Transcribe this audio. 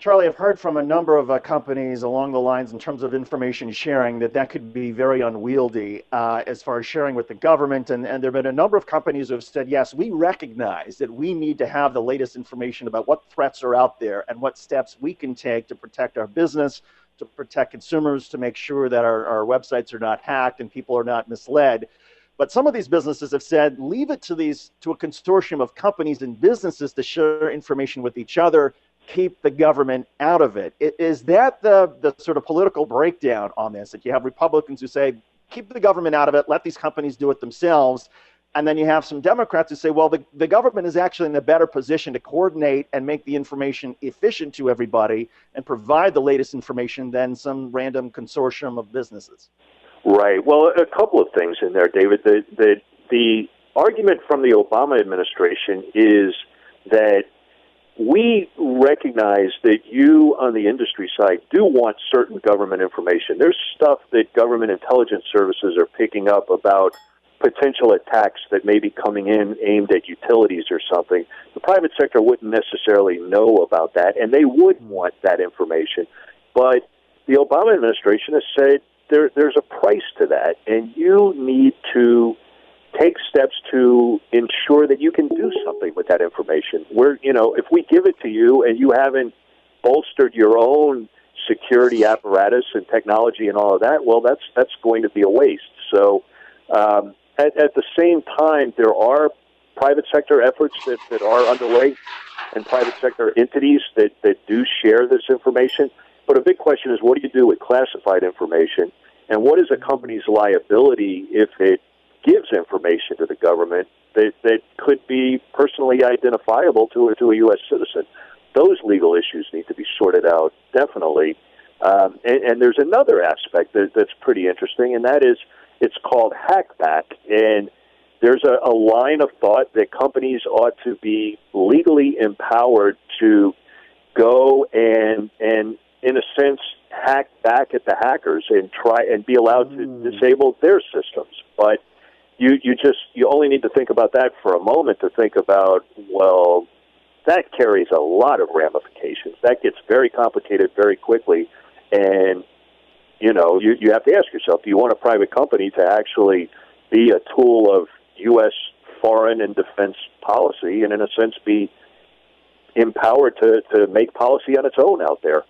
Charlie, I've heard from a number of companies along the lines in terms of information sharing that could be very unwieldy as far as sharing with the government. And there have been a number of companies who have said, yes, we recognize that we need to have the latest information about what threats are out there and what steps we can take to protect our business, to protect consumers, to make sure that our websites are not hacked and people are not misled. But some of these businesses have said, leave it to a consortium of companies and businesses to share information with each other, keep the government out of it. Is that the sort of political breakdown on this? That you have Republicans who say, keep the government out of it, let these companies do it themselves. And then you have some Democrats who say, well, the government is actually in a better position to coordinate and make the information efficient to everybody and provide the latest information than some random consortium of businesses. Right. Well, a couple of things in there, David. The argument from the Obama administration is that we recognize that you on the industry side do want certain government information. There's stuff that government intelligence services are picking up about potential attacks that may be coming in aimed at utilities or something. The private sector wouldn't necessarily know about that, and they would want that information. But the Obama administration has said there's a price to that, and you need to take steps to ensure that you can do something with that information. If we give it to you and you haven't bolstered your own security apparatus and technology and all of that, well, that's going to be a waste. So at the same time, there are private sector efforts that are underway and private sector entities that do share this information. But a big question is, what do you do with classified information? And what is a company's liability if it gives information to the government that could be personally identifiable to a U.S. citizen? Those legal issues need to be sorted out, definitely. And there's another aspect that's pretty interesting, and that is it's called hackback. And there's a line of thought that companies ought to be legally empowered to go and in a sense, hack back at the hackers and try and be allowed to disable their systems. But you only need to think about that for a moment to think about, well, that carries a lot of ramifications. That gets very complicated very quickly. And, you have to ask yourself, do you want a private company to actually be a tool of U.S. foreign and defense policy and, in a sense, be empowered to make policy on its own out there?